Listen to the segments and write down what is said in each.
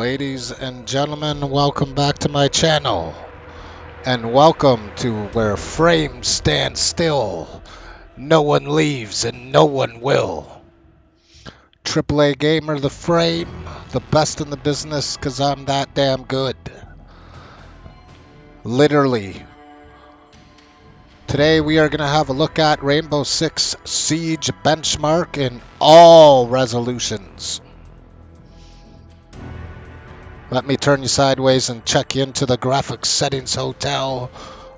Ladies and gentlemen, welcome back to my channel. And welcome to where frames stand still. No one leaves and no one will. AAA Gamer the Frame, the best in the business because I'm that damn good. Literally. Today we are going to have a look at Rainbow Six Siege benchmark in all resolutions. Let me turn you sideways and check you into the graphics settings hotel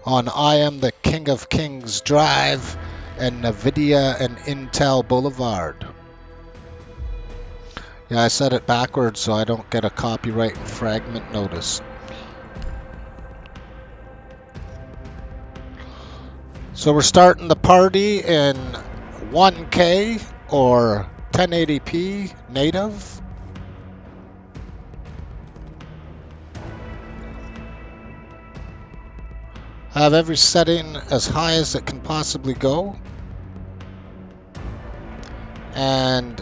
on I Am the King of Kings Drive and NVIDIA and Intel Boulevard. Yeah, I said it backwards so I don't get a copyright infringement notice. So we're starting the party in 1K or 1080p native. Have every setting as high as it can possibly go. And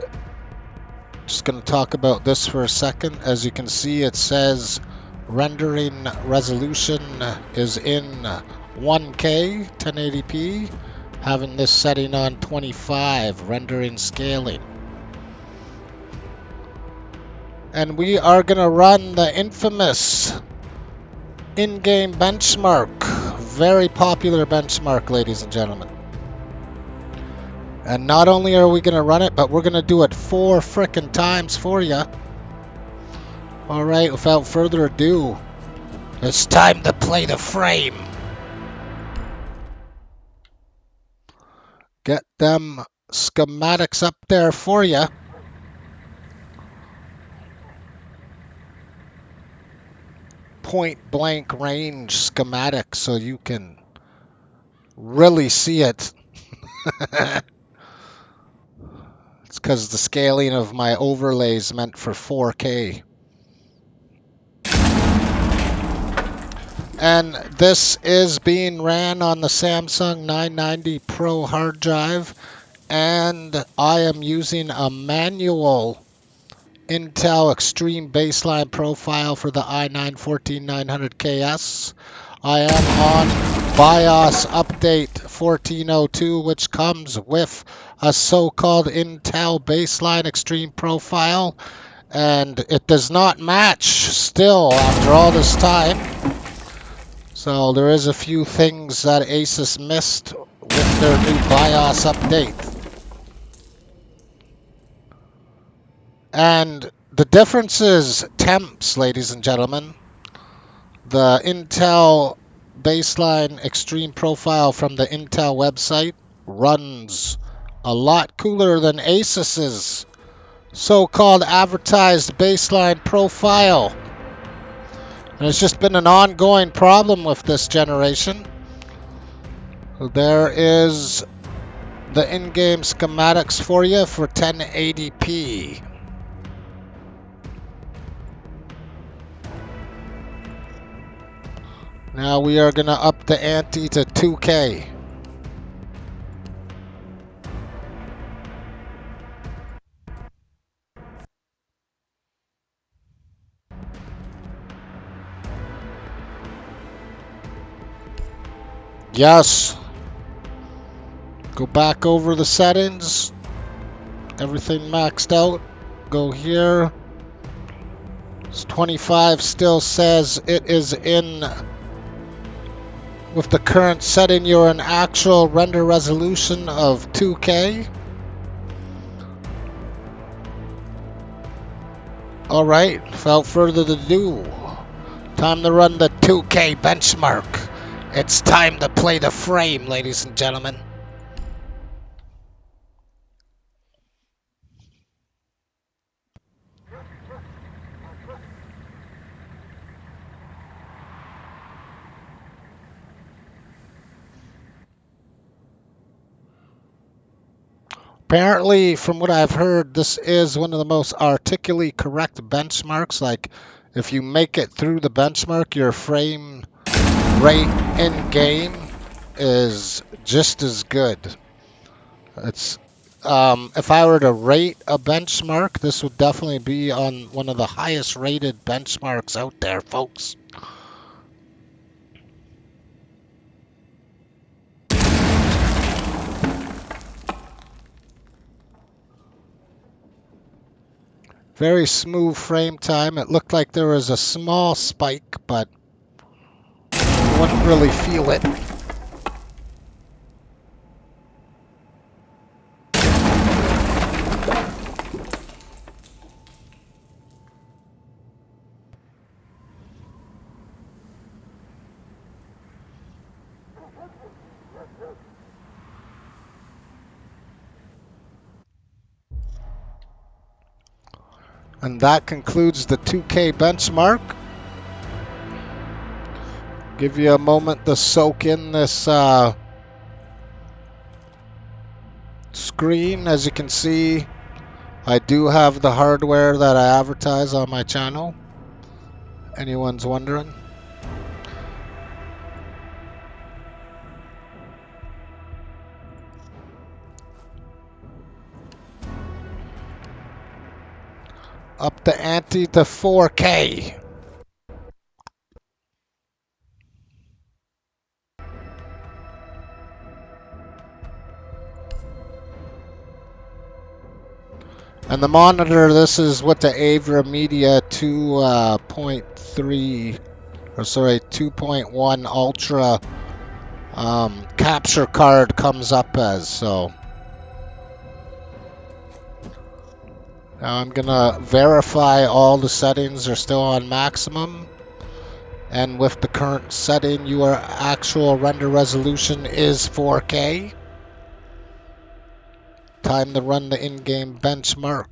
just going to talk about this for a second. As you can see, it says rendering resolution is in 1K 1080p. Having this setting on 25, rendering scaling. And we are going to run the infamous in-game benchmark. Very popular benchmark, ladies and gentlemen. And not only are we going to run it, but we're going to do it 4 frickin' times for you. Alright, without further ado, it's time to play the frame. Get them schematics up there for you. Point blank range schematic so you can really see it. It's because the scaling of my overlays meant for 4K. And this is being ran on the Samsung 990 Pro hard drive, and I am using a manual Intel Extreme Baseline profile for the i9-14900KS. I am on BIOS update 1402, which comes with a so-called Intel Baseline Extreme profile, and it does not match still after all this time. So there is a few things that Asus missed with their new BIOS update. And the difference is temps, ladies and gentlemen. The Intel Baseline Extreme profile from the Intel website runs a lot cooler than Asus's so-called advertised baseline profile. And it's just been an ongoing problem with this generation. There is the in-game schematics for you for 1080p. Now we are going to up the ante to 2K. Yes. Go back over the settings. Everything maxed out. Go here. It's 25 still says it is in. With the current setting, you're an actual render resolution of 2K. Alright, without further ado, time to run the 2K benchmark. It's time to play the frame, ladies and gentlemen. Apparently, from what I've heard, this is one of the most articulately correct benchmarks. Like, if you make it through the benchmark, your frame rate in game is just as good. It's if I were to rate a benchmark, this would definitely be on one of the highest rated benchmarks out there, folks. Very smooth frame time. It looked like there was a small spike, but you wouldn't really feel it. And that concludes the 2K benchmark. Give you a moment to soak in this screen. As you can see, I do have the hardware that I advertise on my channel. Anyone's wondering? Up the ante to 4K. And the monitor, this is what the Aver Media 2.1 Ultra capture card comes up as. So now I'm gonna verify all the settings are still on maximum. And with the current setting, your actual render resolution is 4K. Time to run the in-game benchmark.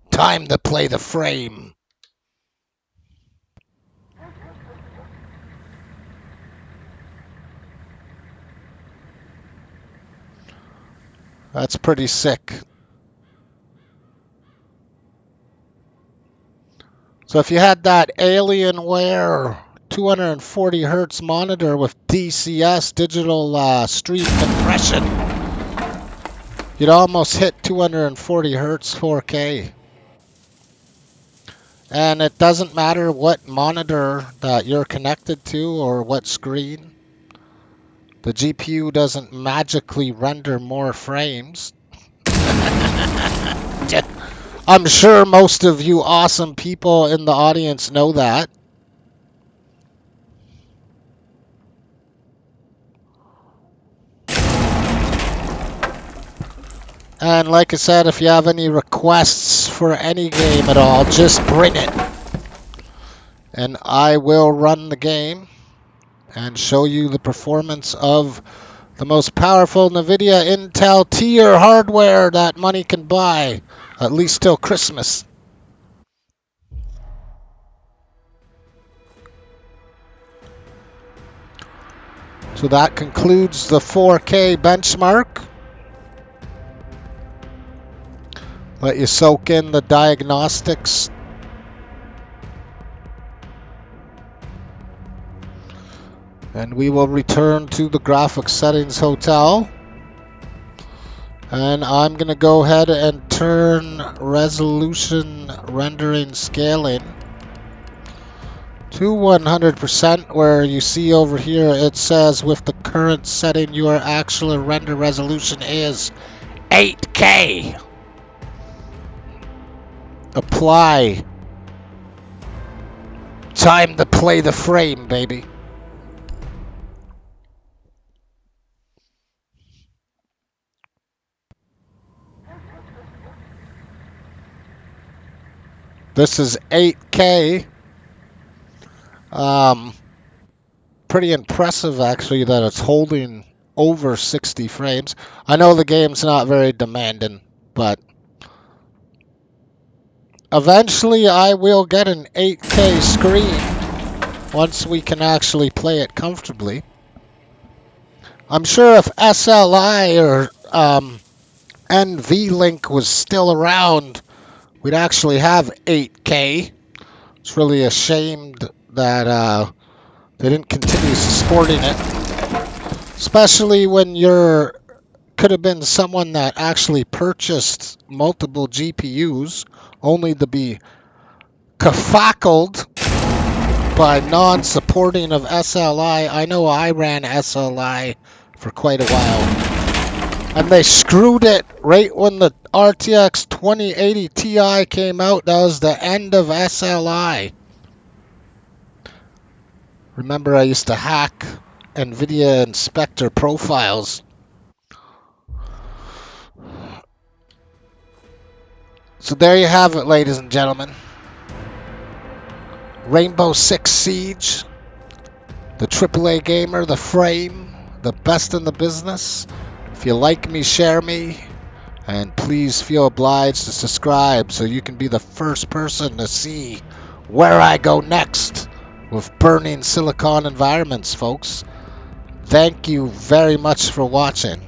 Time to play the frame. That's pretty sick. So if you had that Alienware 240 hertz monitor with DCS, digital stream compression, you'd almost hit 240 hertz 4K. And it doesn't matter what monitor that you're connected to or what screen. The GPU doesn't magically render more frames. I'm sure most of you awesome people in the audience know that. And like I said, if you have any requests for any game at all, just bring it. And I will run the game and show you the performance of the most powerful NVIDIA Intel tier hardware that money can buy, at least till Christmas. So that concludes the 4K benchmark. Let you soak in the diagnostics. And we will return to the graphics settings hotel. And I'm going to go ahead and turn resolution rendering scaling to 100%, where you see over here it says with the current setting your actual render resolution is 8K. Apply. Time to play the frame, baby. This is 8K. Pretty impressive actually that it's holding over 60 frames. I know the game's not very demanding, but eventually I will get an 8K screen once we can actually play it comfortably. I'm sure if SLI or NVLink was still around, we'd actually have 8K. It's really a shame that they didn't continue supporting it, especially when you're could have been someone that actually purchased multiple GPUs only to be cafackled by non-supporting of SLI. I know I ran SLI for quite a while, and they screwed it right when the RTX 2080 Ti came out. That was the end of SLI. Remember, I used to hack NVIDIA Inspector profiles. So there you have it, ladies and gentlemen. Rainbow Six Siege, the AAA gamer, the frame, the best in the business. If you like me, share me, and please feel obliged to subscribe so you can be the first person to see where I go next with burning silicon environments, folks. Thank you very much for watching.